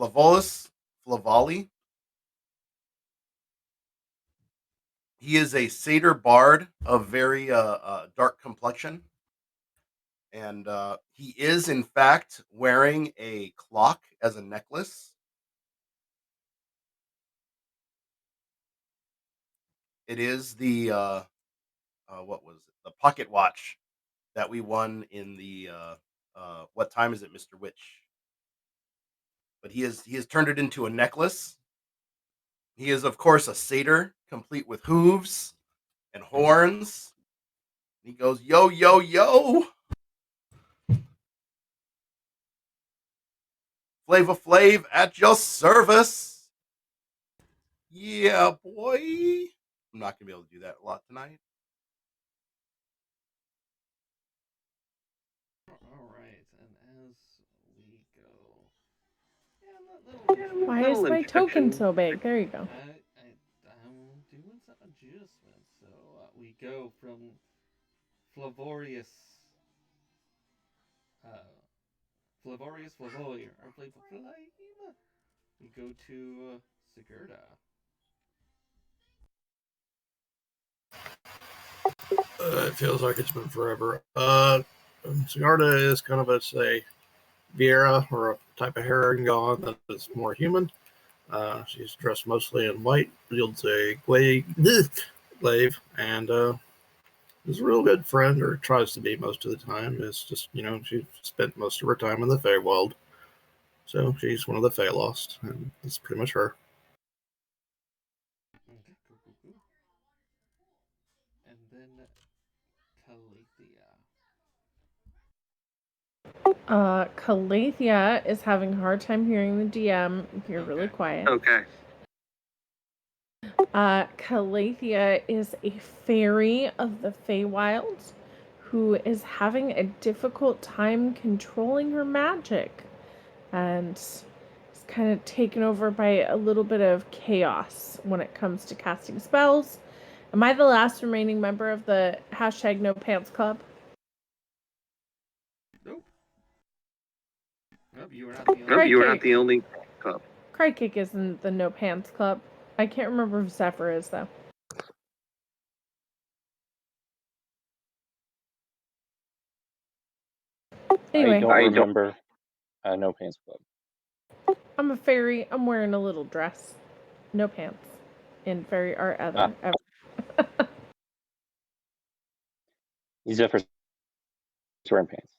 Flavoli. He is a satyr bard of very dark complexion. And he is, in fact, wearing a clock as a necklace. It is the what was it? The pocket watch that we won in the what time is it, Mr. Witch? But he has turned it into a necklace. He is, of course, a satyr, complete with hooves and horns. He goes, yo, yo, yo. Flava Flav at your service. Yeah, boy. I'm not going to be able to do that a lot tonight. All right, and as we go, Why is my token so big? There you go. I'm doing some adjustments. So we go from Flavoris, Flavoli, or Flavoli. We go to Sigarda. It feels like it's been forever. Sigarda is kind of a, say, Viera or a type of Harengon that is more human. She's dressed mostly in white, wields a glaive, and is a real good friend, or tries to be most of the time. It's just, she spent most of her time in the Feywild. So she's one of the Feylost, and that's pretty much her. Okay, cool. And then Calathea. Calathea is having a hard time hearing the DM if you're really quiet. Okay. Calathea is a fairy of the Feywild who is having a difficult time controlling her magic and is kind of taken over by a little bit of chaos when it comes to casting spells. Am I the last remaining member of the #NoPants Club? Nope. You were not the only club. Krikec isn't the No Pants Club. I can't remember if Zephyr is, though. Anyway. I don't remember No Pants Club. I'm a fairy. I'm wearing a little dress. No pants. In fairy art ever. Zephyr's wearing pants.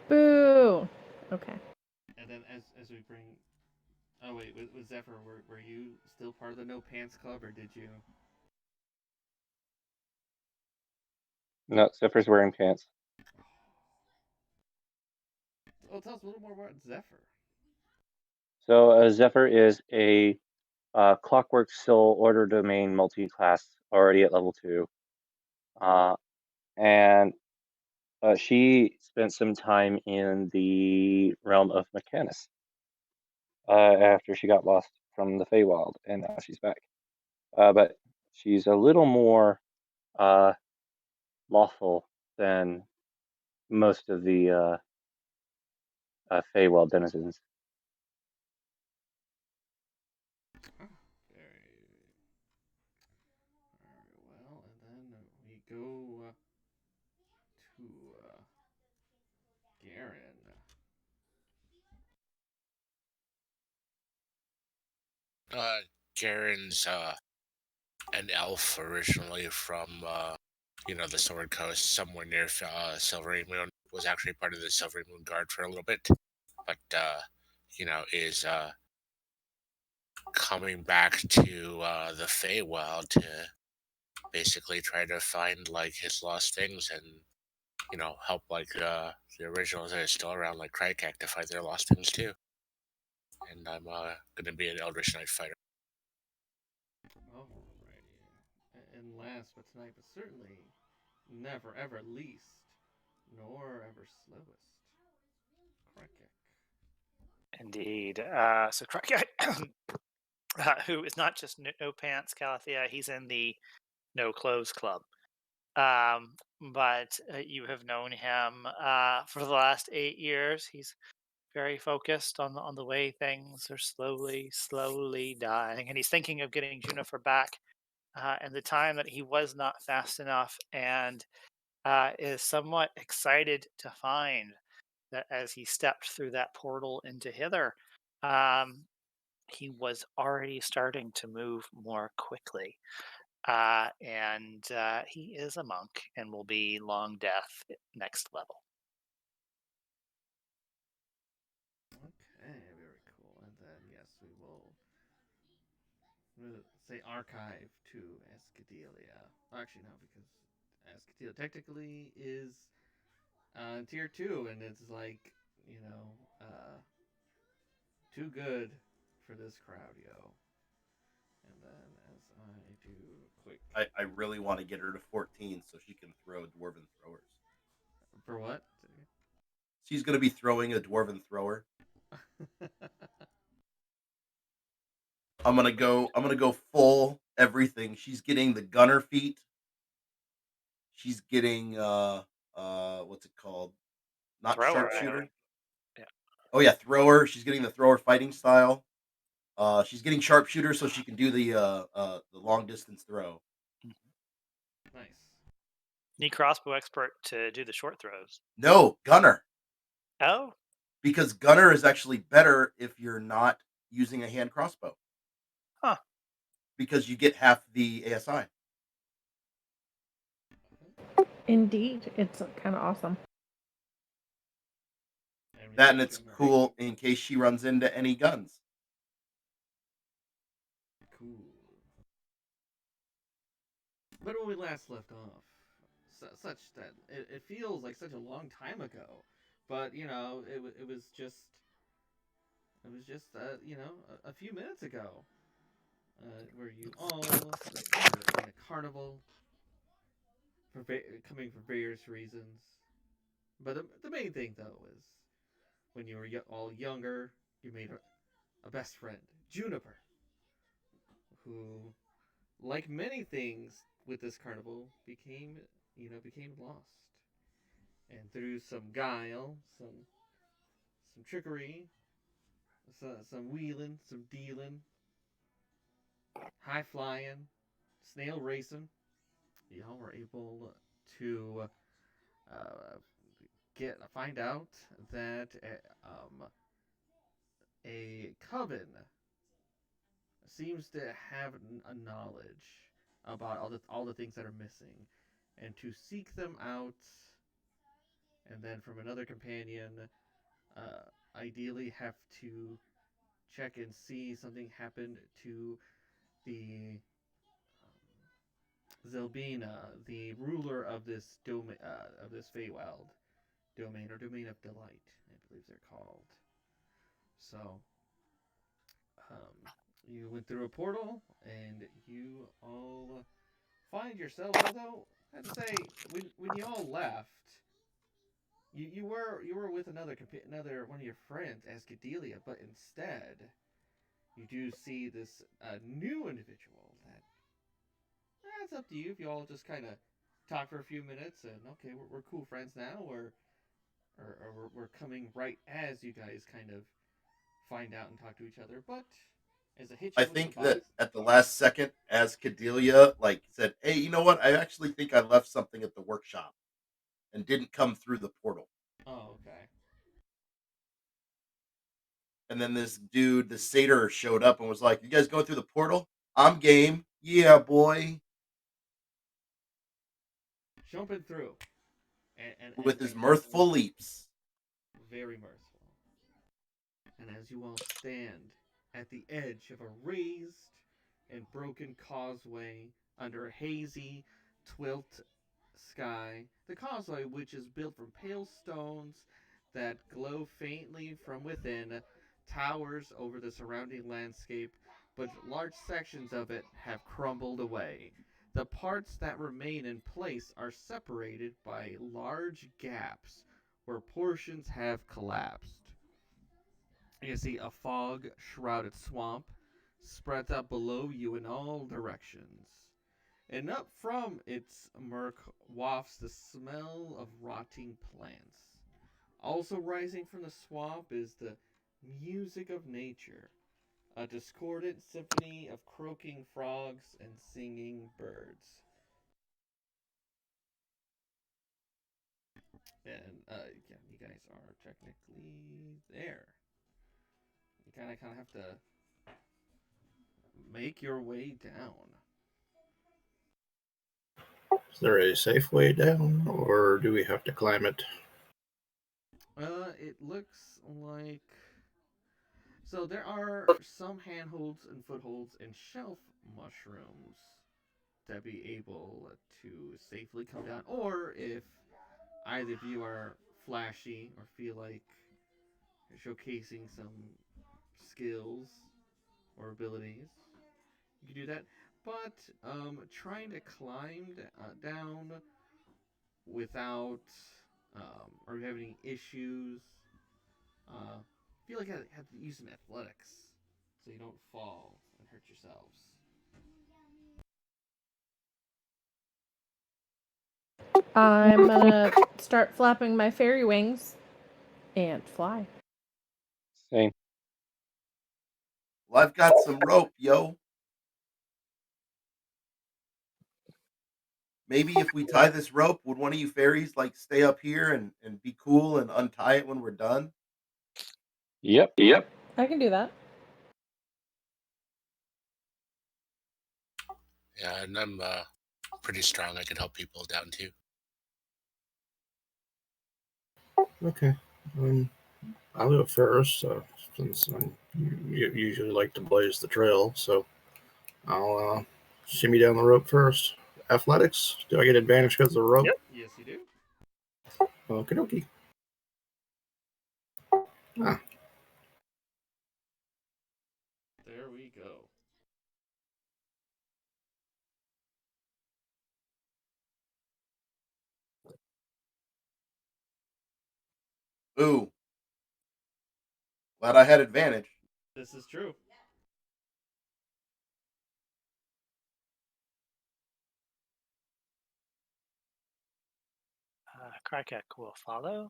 Boo! Okay. And then as we bring... Oh wait, with Zephyr, were you still part of the No Pants Club, or did you... No, Zephyr's wearing pants. Well, tell us a little more about Zephyr. So Zephyr is a Clockwork Soul Order Domain multi-class, already at level 2. And she spent some time in the realm of Mechanus after she got lost from the Feywild, and now she's back. But she's a little more lawful than most of the Feywild denizens. Very well, and then we go to Geren. Geren's an elf originally from the Sword Coast, somewhere near Silvery Moon. Was actually part of the Silvery Moon Guard for a little bit, but is coming back to the Feywild to basically try to find like his lost things and help like the originals that are still around, like Krikec, to find their lost things too. And I'm gonna be an Eldritch Knight fighter. Alrighty. And last but tonight, but certainly never ever least, nor ever slowest, Krikec. Indeed. So Krikec, who is not just No Pants Calathea, he's in the No Clothes Club. But you have known him for the last 8 years. He's very focused on the way things are slowly dying, and he's thinking of getting Juniper back, and the time that he was not fast enough, and is somewhat excited to find that as he stepped through that portal into Hither, um, he was already starting to move more quickly. And he is a monk and will be long death next level. Okay, very cool. And then yes, we will we'll say archive to Escadelia. Actually, no, because Escadelia technically is tier 2, and it's like, too good for this crowd, yo. And then as I do quick. I really want to get her to 14 so she can throw dwarven throwers. For what? She's going to be throwing a dwarven thrower. I'm gonna go full everything. She's getting the gunner feat. She's getting what's it called? Not Thrower, sharpshooter. yeah. Oh yeah, thrower. She's getting the thrower fighting style. She's getting sharpshooter so she can do the long distance throw. Nice. Need crossbow expert to do the short throws. No, gunner. Oh, Because gunner is actually better if you're not using a hand crossbow. Huh. Because you get half the ASI. Indeed, it's kind of awesome. That, and it's cool in case she runs into any guns. Cool. But when we last left off, such that it feels like such a long time ago, but it was just a few minutes ago, where you all were in a carnival, coming for various reasons. But the main thing though is when you were all younger, you made a best friend, Juniper, who, like many things with this carnival, became lost. And through some guile, some trickery, some wheeling, some dealing, high flying, snail racing, y'all were able to find out that a coven seems to have a knowledge about all the things that are missing, and to seek them out. And then from another companion, ideally have to check and see something happened to the Zelbina, the ruler of this of this Feywild domain, or Domain of Delight, I believe they're called. So, you went through a portal, and you all find yourselves. Although I have to say, when you all left, you were with another one of your friends, Ascadelia, but instead you do see this new individual that it's up to you if you all just kind of talk for a few minutes and okay, we're cool friends now, or we're coming right as you guys kind of find out and talk to each other. But as a hitch, I think that at the last second, as Cadelia said, "Hey, you know what? I actually think I left something at the workshop and didn't come through the portal." Oh, okay. And then this dude, the satyr, showed up and was like, "You guys going through the portal? I'm game. Yeah, boy." Jumping through. And with his mirthful leaps. Very mirthful. And as you all stand at the edge of a raised and broken causeway under a hazy, twilit sky, the causeway, which is built from pale stones that glow faintly from within, towers over the surrounding landscape, but large sections of it have crumbled away. The parts that remain in place are separated by large gaps where portions have collapsed. You see a fog-shrouded swamp spreads out below you in all directions. And up from its murk wafts the smell of rotting plants. Also rising from the swamp is the music of nature, a discordant symphony of croaking frogs and singing birds. And yeah, you guys are technically there. You kind of have to make your way down. Is there a safe way down, or do we have to climb it? It looks like so there are some handholds and footholds and shelf mushrooms to be able to safely come down, or if either of you are flashy or feel like showcasing some skills or abilities, you can do that. But trying to climb down without or you have any issues, feel like I have to use some athletics so you don't fall and hurt yourselves. I'm gonna start flapping my fairy wings and fly. Same. Well, I've got some rope, yo. Maybe if we tie this rope, would one of you fairies like stay up here and be cool and untie it when we're done? Yep. I can do that. Yeah, and I'm pretty strong. I can help people down too. Okay. I'll go first, since you usually like to blaze the trail, so I'll shimmy down the rope first. Athletics? Do I get advantage because of the rope? Yep. Yes, you do. Okie dokie. There we go. Ooh. Glad I had advantage. This is true. Krikec will follow.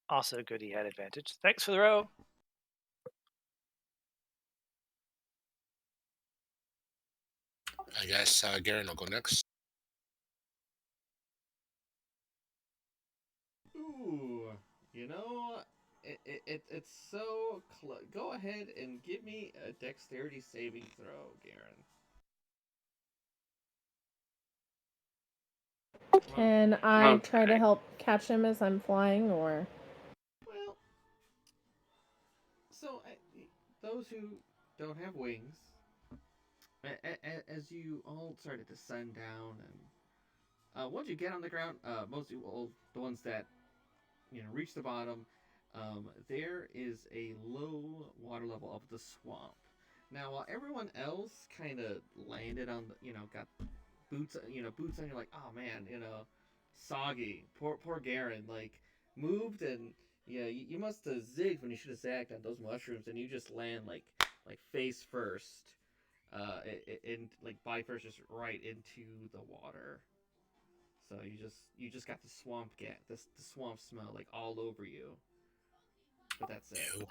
Also good he had advantage. Thanks for the row. I guess Geren will go next. Ooh, you know, it's so close. Go ahead and give me a dexterity saving throw, Geren. Can I try to help catch him as I'm flying, or? Well, so those who don't have wings, as you all started to descend down, and once you get on the ground, most of you, all the ones that reach the bottom, there is a low water level of the swamp. Now, while everyone else kind of landed on the, got boots, boots on, you're like, oh man, soggy. Poor Geren, like, moved and yeah, you must have zigged when you should have zagged on those mushrooms, and you just land like face first, and like body first, just right into the water. So you just got the swamp the swamp smell like all over you. But that's it. Ew.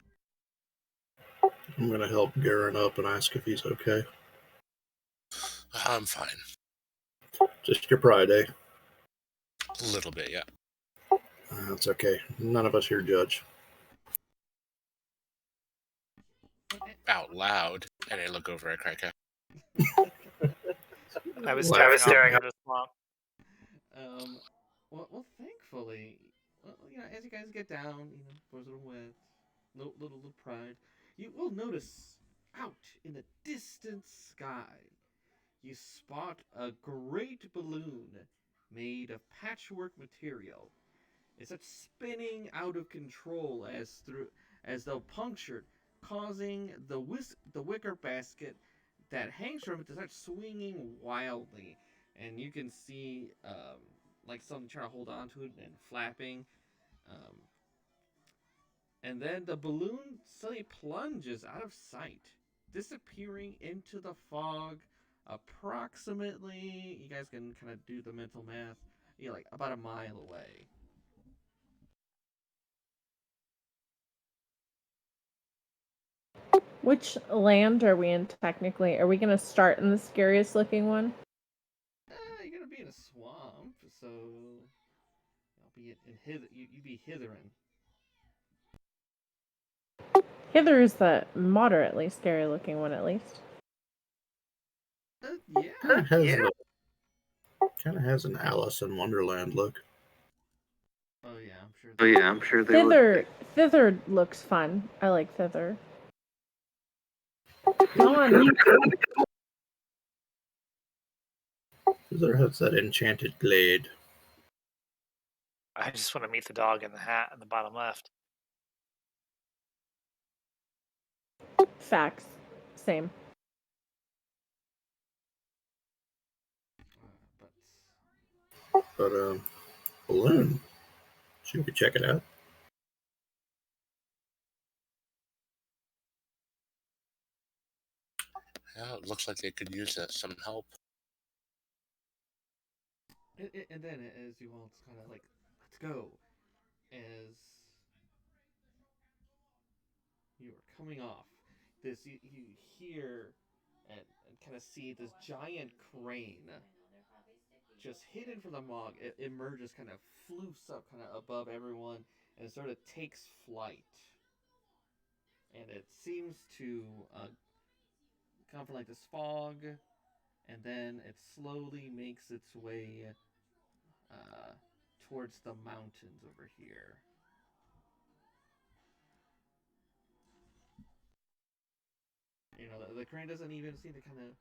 I'm going to help Garen up and ask if he's okay. I'm fine. Just your pride, eh? A little bit, yeah. That's okay. None of us here judge. Out loud, and I look over at Krikec. I was staring at the swamp. Well, thankfully, as you guys get down, for a little wet, little pride, you will notice out in the distant sky, you spot a great balloon made of patchwork material. It's spinning out of control as though punctured, causing the wicker basket that hangs from it to start swinging wildly, and you can see like something trying to hold on to it and flapping. Um, and then the balloon suddenly plunges out of sight, disappearing into the fog. Approximately, you guys can kind of do the mental math. Like about a mile away. Which land are we in technically? Are we going to start in the scariest looking one? You're gonna be in a swamp, so I'll be in Hither. You be Hitherin. Hither is the moderately scary looking one, at least. Yeah. Kind of has an Alice in Wonderland look. Oh yeah, I'm sure. Oh yeah, I'm sure they would. Thither looks fun. I like Thither. Come on. Thither has that enchanted glade. I just want to meet the dog in the hat in the bottom left. Facts. Same. But balloon. Should we check it out? Yeah, it looks like they could use some help. And then as you all kind of like, let's go. As you are coming off this, you hear and kind of see this giant crane just hidden from the mog. It emerges, kind of floofs up kind of above everyone, and sort of takes flight. And it seems to come from like this fog, and then it slowly makes its way towards the mountains over here. You know, the crane doesn't even seem to kind of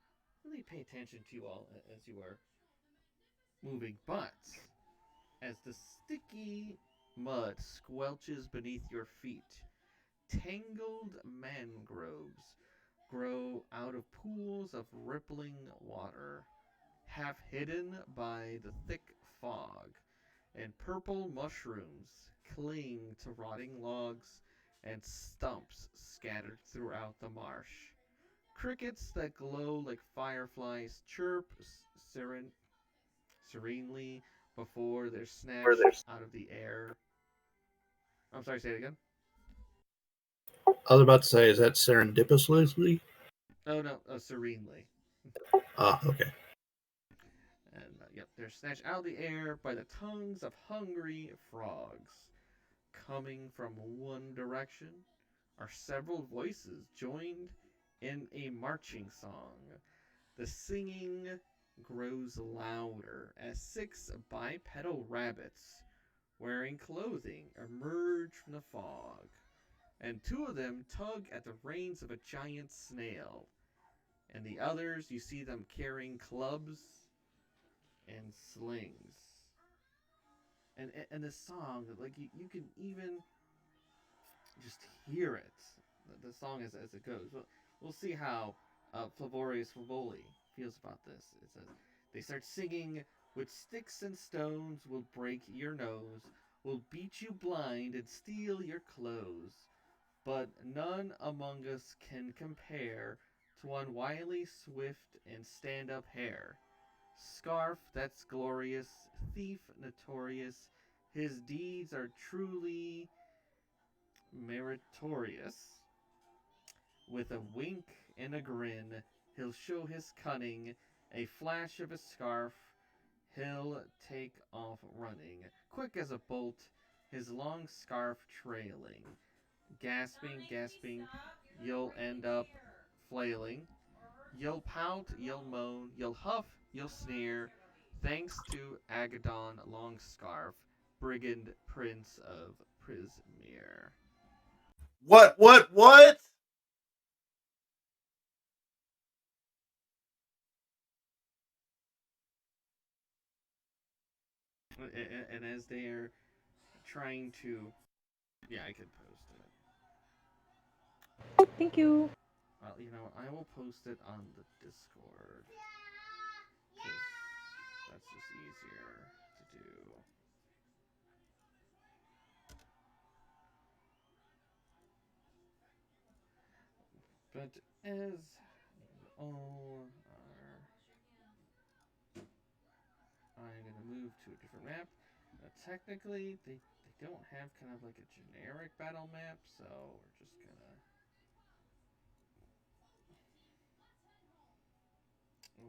really pay attention to you all as you are moving, but as the sticky mud squelches beneath your feet, tangled mangroves grow out of pools of rippling water, half hidden by the thick fog, and purple mushrooms cling to rotting logs and stumps scattered throughout the marsh. Crickets that glow like fireflies chirp serenely before they're snatched out of the air. I'm sorry, say it again. I was about to say, is that serendipitously? Oh, no, serenely. Ah, okay. And, yep, they're snatched out of the air by the tongues of hungry frogs. Coming from one direction are several voices joined in a marching song. The singing grows louder as 6 bipedal rabbits wearing clothing emerge from the fog, and 2 of them tug at the reins of a giant snail, and the others, you see them carrying clubs and slings. And this song, like you can even just hear it. The song as it goes. We'll see how Flavoli feels about this. It says, they start singing, with sticks and stones will break your nose, will beat you blind and steal your clothes. But none among us can compare to one wily, swift, and stand-up hare. Scarf that's glorious, thief notorious, his deeds are truly meritorious. With a wink and a grin, he'll show his cunning, a flash of his scarf, he'll take off running, quick as a bolt, his long scarf trailing. Gasping, you'll end up flailing. You'll pout, you'll moan, you'll huff, you'll sneer, thanks to Agadon Longscarf, brigand prince of Prismere. What? And as they're trying to, yeah, I could post it. Thank you. Well, you know, I will post it on the Discord. That's just easier to do. But as all are, I'm going to move to a different map. Technically, they don't have kind of like a generic battle map, so we're just going to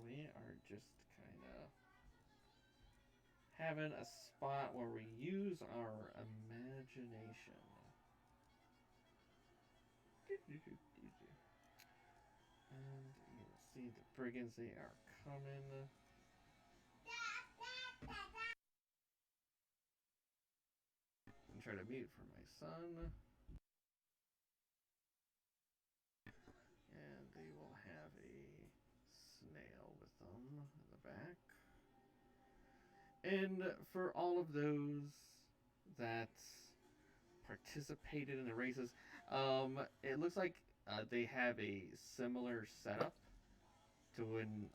we are just kind of having a spot where we use our imagination. And you'll see the brigands, they are coming. I'm trying to mute for my son. And they will have a snail with them in the back. And for all of those that participated in the races, it looks like they have a similar setup to when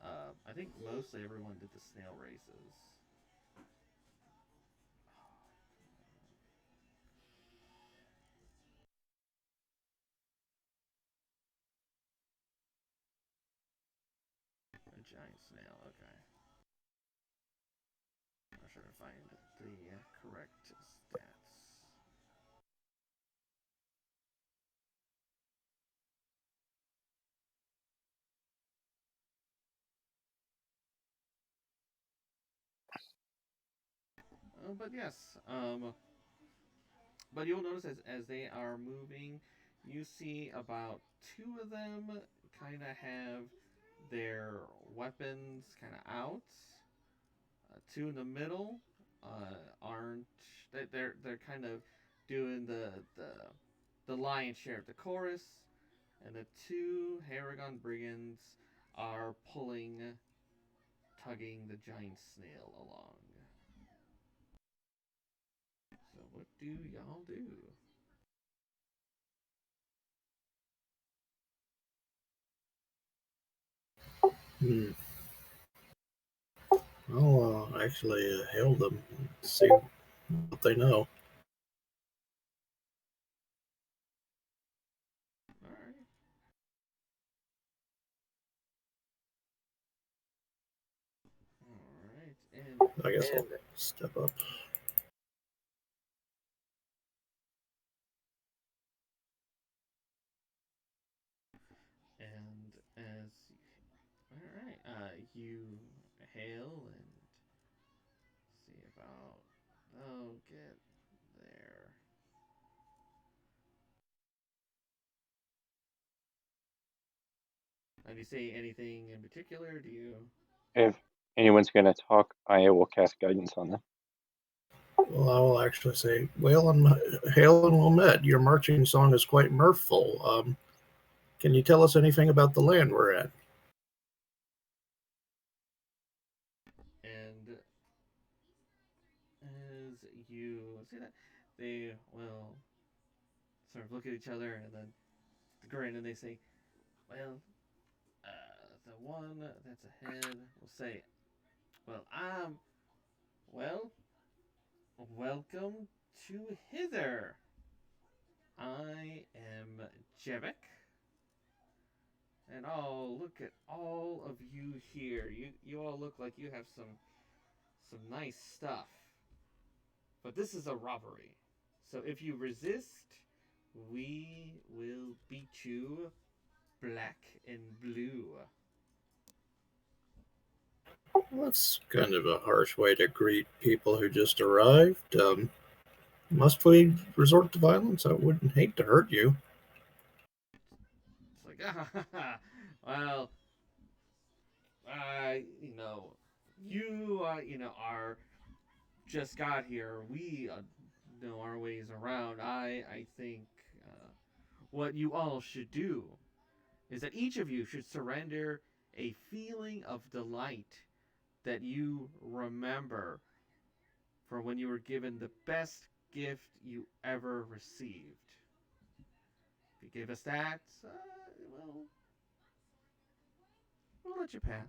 I think mostly everyone did the snail races. A giant snail, okay. I'm trying to find the correct stats. But yes, but you'll notice as they are moving, you see about two of them kind of have their weapons kind of out. Two in the middle aren't. They're kind of doing the lion's share of the chorus, and the two Harengon brigands are tugging the giant snail along. So what do y'all do? Hmm. I'll actually hail them and see what they know. All right. All right, and I guess I'll step up. as all right, you hail and see about they'll get there. Do you say anything in particular? Do you? If anyone's going to talk, I will cast guidance on them. Well, I will actually say, hail and well met. Your marching song is quite mirthful. Can you tell us anything about the land we're at? And as you see that, they will sort of look at each other and then grin and they say, "Well, the one that's ahead will say, well, well, welcome to Hither. I am Jevik, and oh, look at all of you here. You all look like you have some nice stuff. But this is a robbery. So if you resist, we will beat you black and blue." Well, that's kind of a harsh way to greet people who just arrived. Must we resort to violence? I wouldn't hate to hurt you. It's like, well, you know, are just got here. We know our ways around. I think what you all should do is that each of you should surrender a feeling of delight that you remember for when you were given the best gift you ever received. If you give us that, well, we'll let you pass.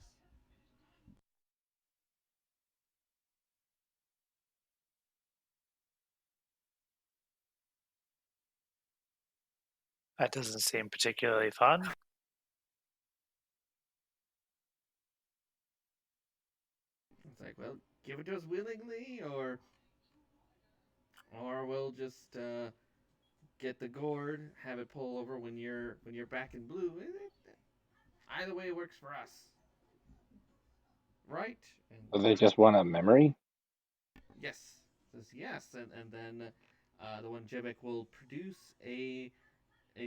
That doesn't seem particularly fun. It's like, well, give it to us willingly, or we'll just get the gourd, have it pull over when you're back in blue. Either way works for us. right. So And they just want a memory? yes, says yes, and then the one Jebek will produce a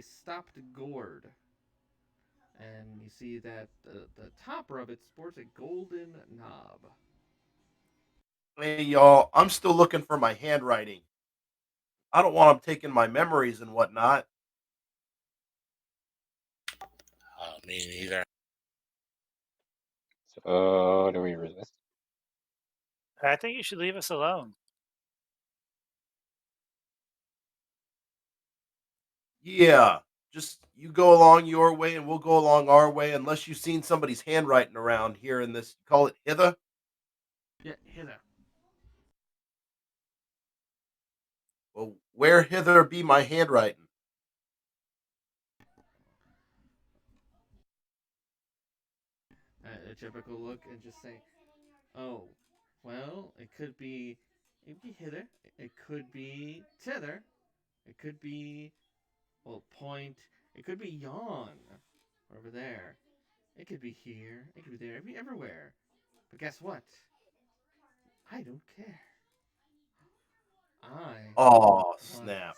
stopped gourd, and you see that the topper of it sports a golden knob. Hey, y'all, I'm still looking for my handwriting. I don't want them taking my memories and whatnot. Me neither. So do we resist? I think you should leave us alone. Yeah, just you go along your way and we'll go along our way unless you've seen somebody's handwriting around here in this, call it Hither. Yeah, Hither. Well, where hither be my handwriting? A typical look and just say, "Oh, well, it could be hither. It could be tither. It could be, well, point. It could be yawn, over there. It could be here. It could be there. It could be everywhere. But guess what? I don't care. I Oh, want." snap.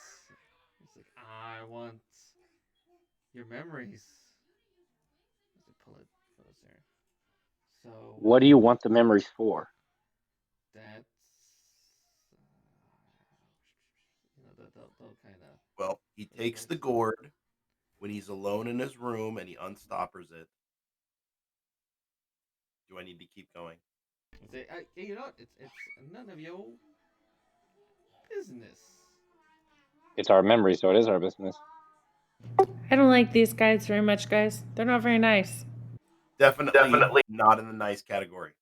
It's like, I want your memories. Let me pull it closer. So What do you want the memories for? that's they'll kind of Well, he takes the works. gourd when he's alone in his room and he unstoppers it. Do I need to keep going? Say, you know what? It's none of your business. It's our memory, so it is our business. I don't like these guys very much, guys. They're not very nice. Definitely not in the nice category.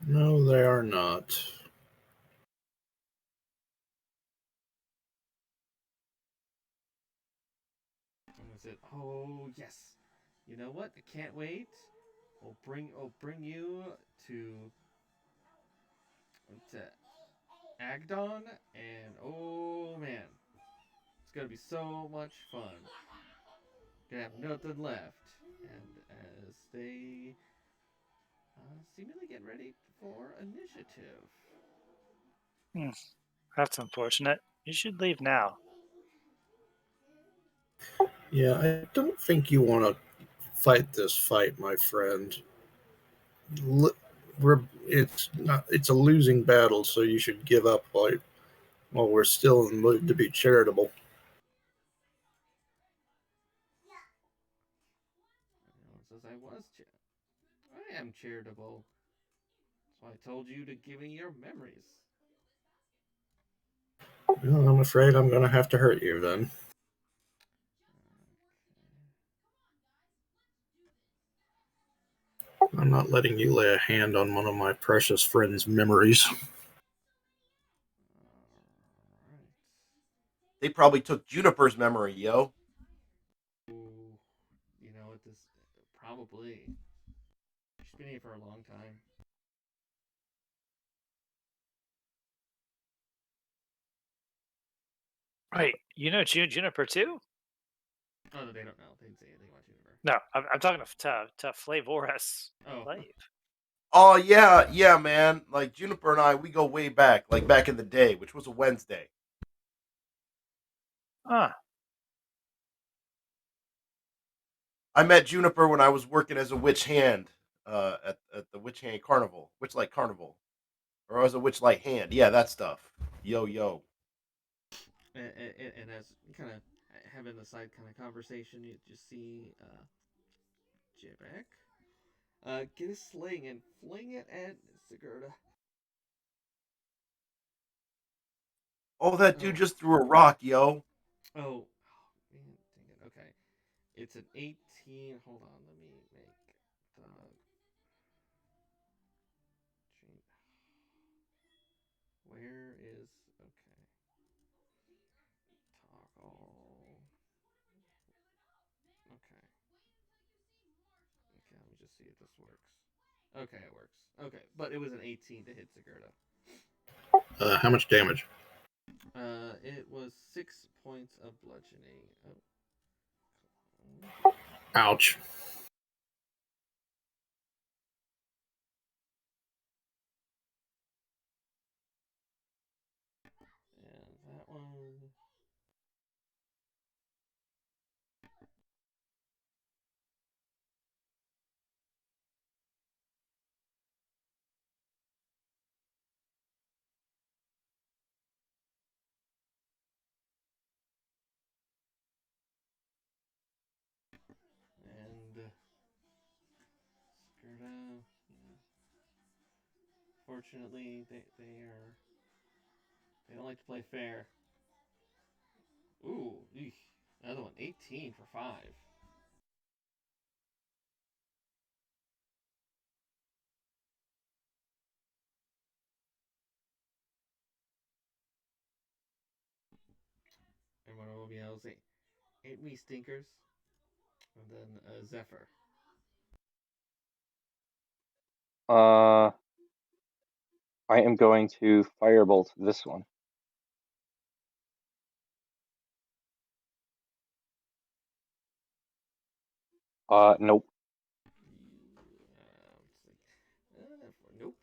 No, they are not. And I said, oh yes, you know what? I can't wait. I'll bring you to to Agdon, and oh man, it's gonna be so much fun. Gonna have nothing left, and as they seemingly get ready for initiative. That's unfortunate. You should leave now. Yeah, I don't think you want to fight this fight, my friend. It's a losing battle, so you should give up while we're still in the mood to be charitable. Says I am charitable. So I told you to give me your memories. Well, I'm afraid I'm going to have to hurt you then. I'm not letting you lay a hand on one of my precious friend's memories. Alright. They probably took Juniper's memory, yo. Ooh, you know what this probably. She's been here for a long time. Wait, you know Juniper too? Oh, they don't know. They didn't say anything about Juniper. No, I'm talking to Flavoris. Oh. Flave. Oh yeah, man. Like Juniper and I, we go way back, like back in the day, which was a Wednesday. Ah, I met Juniper when I was working as a witch hand at the Witch Hand Carnival, Witchlight Carnival, or as a Witchlight hand. Yeah, that stuff. Yo. And as kind of having the side kind of conversation, you just see Jibek get a sling and fling it at Sigarda. Oh, that dude Oh. just threw a rock, yo. Oh, man, dang it. Okay. It's an 18. Hold on, let me make the change. Where is okay? Toggle. Okay. Okay, let me just see if this works. Okay, it works. Okay, but it was an 18 to hit Sigarda. How much damage? It was 6 points of bludgeoning. Oh. Ouch. unfortunately, they don't like to play fair. Ooh, eesh. Another one. 18 for 5. And one will be able to say, "Ain't me stinkers." And then Zephyr. I am going to firebolt this one. Nope. Nope.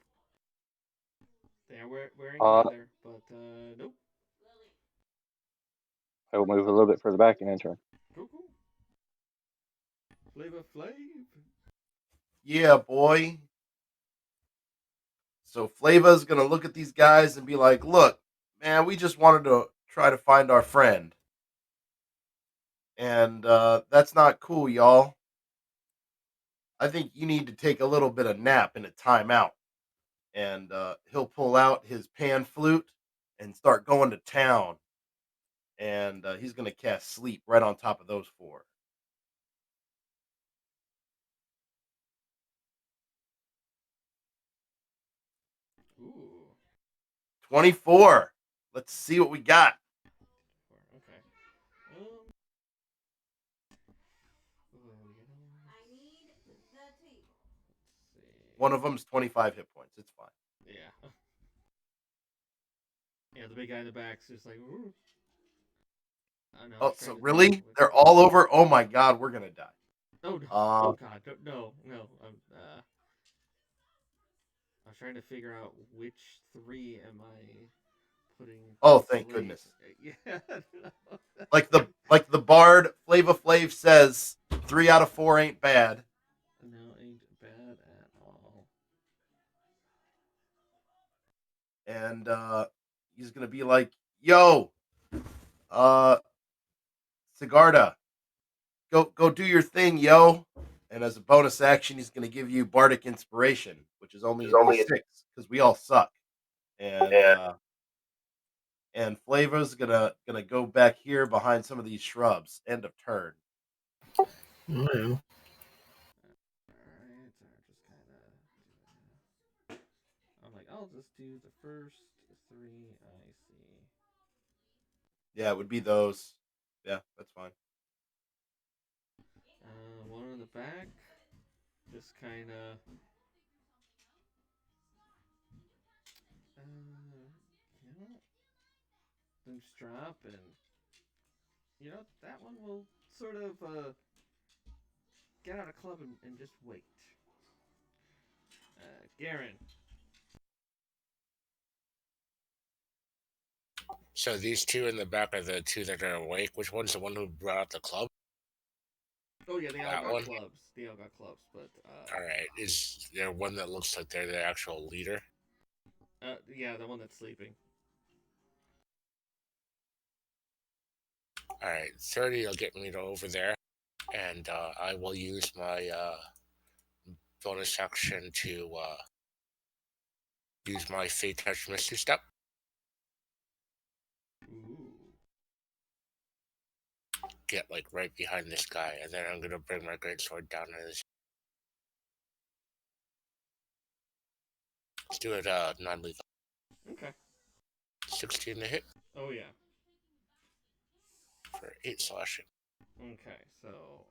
They are wearing Uh, leather, but nope. I will move a little bit further back and enter. Cool. Flavor Flav. Yeah, boy. So Flava's gonna look at these guys and be like, "Look, man, we just wanted to try to find our friend, and that's not cool, y'all. I think you need to take a little bit of nap and a timeout." And he'll pull out his pan flute and start going to town. And he's gonna cast sleep right on top of those 4. Ooh. 24. Let's see what we got. Okay. One of them's 25 hit points. It's fine. Yeah. Yeah, the big guy in the back's just like, ooh. No, Oh, so really? They're all. all over? Oh my god, we're gonna die. Oh, no. Oh, god. No. I was trying to figure out which 3 am I putting. Oh, thank goodness. Yeah. Like the bard Flava Flav says, 3 out of 4 ain't bad. No, ain't bad at all. And he's gonna be like, "Yo, Sigarda, go do your thing, yo." And as a bonus action, he's gonna give you Bardic Inspiration, which is only a D6 because we all suck. And Flava's gonna go back here behind some of these shrubs. End of turn. Oh, yeah. Alright, so just kind of. I'm like, I'll just do the first 3 I see. Yeah, it would be those. Yeah, that's fine. One on the back. Just kind of. Then just drop and. That one will sort of get out of club and just wait. Geren. So these 2 in the back are the 2 that are awake. Which one's the one who brought out the club? Oh yeah, they all That got one? clubs. They all got clubs, but All right. Is there one that looks like they're the actual leader? yeah, the one that's sleeping. All right, 30 will get me to over there, and I will use my bonus action to use my Fate Touch Misty Step. Ooh. Get like right behind this guy, and then I'm gonna bring my greatsword down on his. Let's do it non-lethal. Okay. 16 to hit. Oh yeah. For 8 slashing. Okay, so